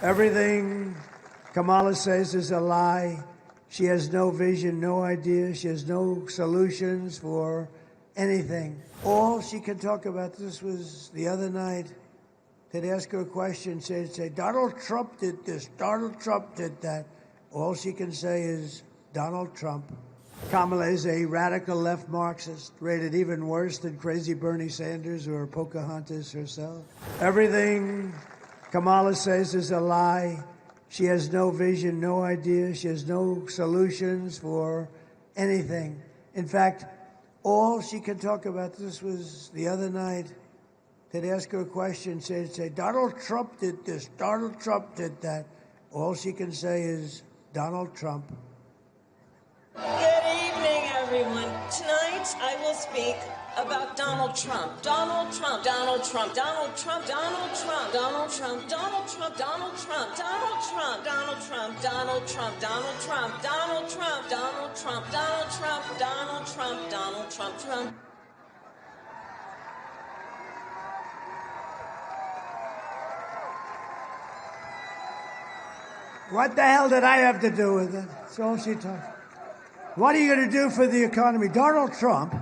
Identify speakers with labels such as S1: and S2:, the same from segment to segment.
S1: Everything Kamala says is a lie. She has no vision, no idea. She has no solutions for anything. All she can talk about, this was the other night, they'd ask her a question, she'd say, Donald Trump did this, Donald Trump did that. All she can say is, Donald Trump. Kamala is a radical left Marxist, rated even worse than crazy Bernie Sanders or Pocahontas herself. Everything Kamala says is a lie. She has no vision, no idea. She has no solutions for anything. In fact, all she can talk about, this was the other night, they'd ask her a question, she'd say, Donald Trump did this, Donald Trump did that. All she can say is, Donald Trump.
S2: Good evening, everyone. Tonight I will speak about Donald Trump. Donald Trump, Donald Trump, Donald Trump, Donald Trump, Donald Trump, Donald Trump, Donald Trump, Donald Trump, Donald Trump, Donald Trump, Donald Trump, Donald Trump, Donald Trump, Donald Trump, Donald Trump, Donald Trump, Trump.
S1: What the hell did I have to do with it? That's all she talks. What are you going to do for the economy? Donald Trump?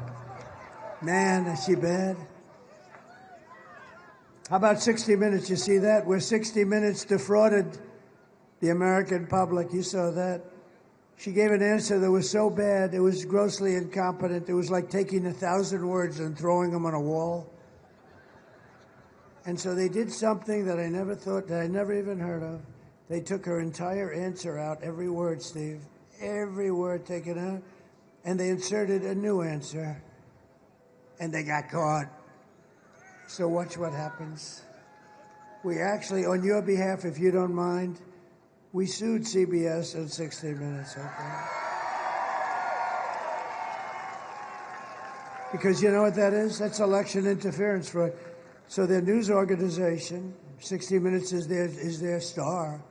S1: Man, is she bad? How about 60 Minutes? You see that? Where 60 Minutes defrauded the American public. You saw that? She gave an answer that was so bad, it was grossly incompetent. It was like taking 1,000 words and throwing them on a wall. And so they did something that I never thought, that I never even heard of. They took her entire answer out, every word, Steve. Every word taken out. And they inserted a new answer. And they got caught. So watch what happens. We actually, on your behalf, if you don't mind, we sued CBS in 60 Minutes, okay? Because you know what that is? That's election interference fraud. So their news organization, 60 Minutes is their star.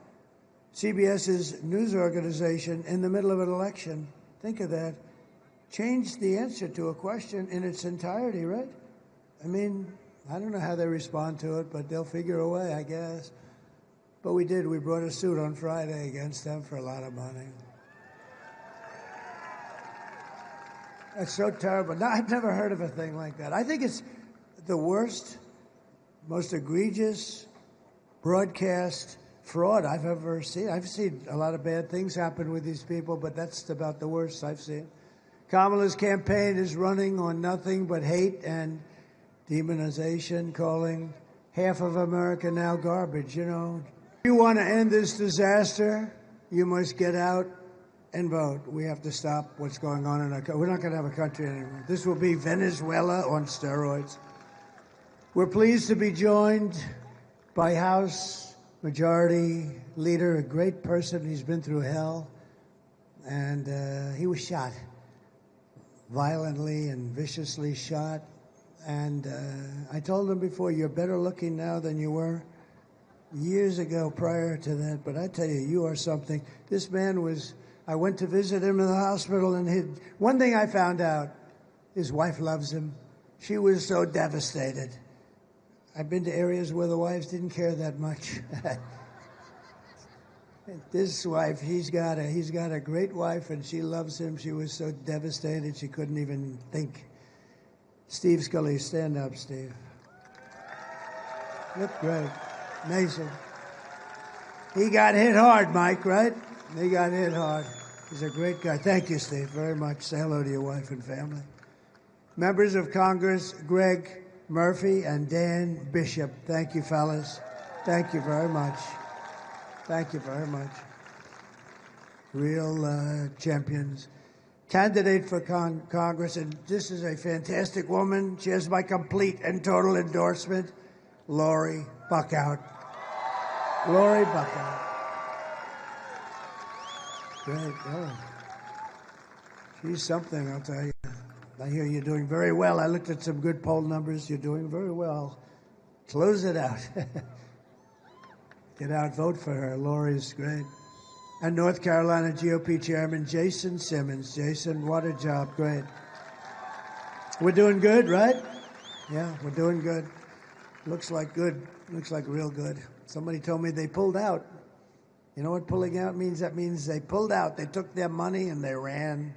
S1: CBS's news organization in the middle of an election, think of that, changed the answer to a question in its entirety, right? I mean, I don't know how they respond to it, but they'll figure a way, I guess. But we did. We brought a suit on Friday against them for a lot of money. That's so terrible. No, I've never heard of a thing like that. I think it's the worst, most egregious broadcast fraud I've ever seen. I've seen a lot of bad things happen with these people, but that's about the worst I've seen. Kamala's campaign is running on nothing but hate and demonization, calling half of America now garbage, you know. If you want to end this disaster, you must get out and vote. We have to stop what's going on in our country. We're not going to have a country anymore. This will be Venezuela on steroids. We're pleased to be joined by House Majority Leader, a great person. He's been through hell, and he was shot, violently and viciously shot. And I told him before, you're better looking now than you were years ago prior to that. But I tell you, you are something. This man was, I went to visit him in the hospital, and one thing I found out, his wife loves him. She was so devastated. I've been to areas where the wives didn't care that much. This wife, he's got a great wife, and she loves him. She was so devastated she couldn't even think. Steve Scully, stand up, Steve. Look great. Amazing. He got hit hard, Mike, right? He got hit hard. He's a great guy. Thank you, Steve, very much. Say hello to your wife and family. Members of Congress, Greg Murphy and Dan Bishop. Thank you, fellas. Thank you very much. Thank you very much. Real champions. Candidate for Congress, and this is a fantastic woman. She has my complete and total endorsement. Lori Buckout. Lori Buckout. Great. Oh. She's something, I'll tell you. I hear you're doing very well. I looked at some good poll numbers. You're doing very well. Close it out. Get out, vote for her. Lori's great. And North Carolina GOP Chairman Jason Simmons. Jason, what a job. Great. We're doing good, right? Yeah, we're doing good. Looks like good. Looks like real good. Somebody told me they pulled out. You know what pulling out means? That means they pulled out. They took their money and they ran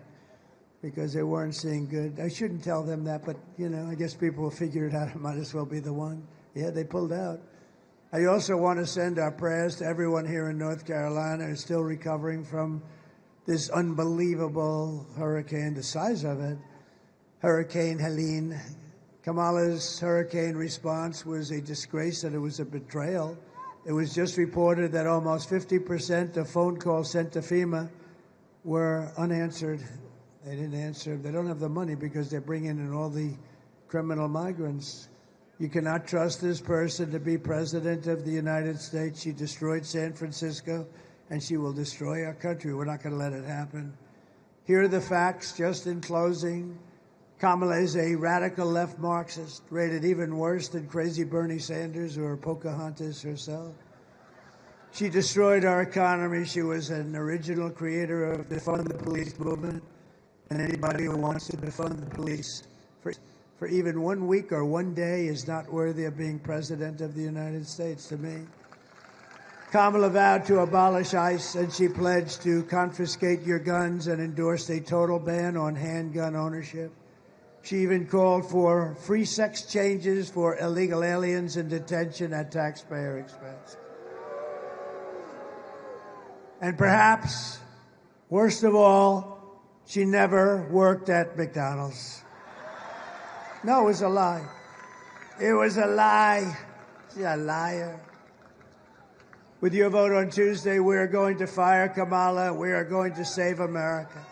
S1: because they weren't seeing good. I shouldn't tell them that, but, I guess people will figure it out. It might as well be the one. Yeah, they pulled out. I also want to send our prayers to everyone here in North Carolina who's still recovering from this unbelievable hurricane, the size of it, Hurricane Helene. Kamala's hurricane response was a disgrace, and it was a betrayal. It was just reported that almost 50% of phone calls sent to FEMA were unanswered. They didn't answer. They don't have the money because they're bringing in all the criminal migrants. You cannot trust this person to be president of the United States. She destroyed San Francisco, and she will destroy our country. We're not going to let it happen. Here are the facts, just in closing. Kamala is a radical left Marxist, rated even worse than crazy Bernie Sanders or Pocahontas herself. She destroyed our economy. She was an original creator of the defund the police movement, and anybody who wants to defund the police for even 1 week or 1 day is not worthy of being president of the United States to me. Kamala vowed to abolish ICE, and she pledged to confiscate your guns and endorsed a total ban on handgun ownership. She even called for free sex changes for illegal aliens in detention at taxpayer expense. And perhaps, worst of all, she never worked at McDonald's. No, it was a lie. It was a lie. She's a liar. With your vote on Tuesday, we are going to fire Kamala. We are going to save America.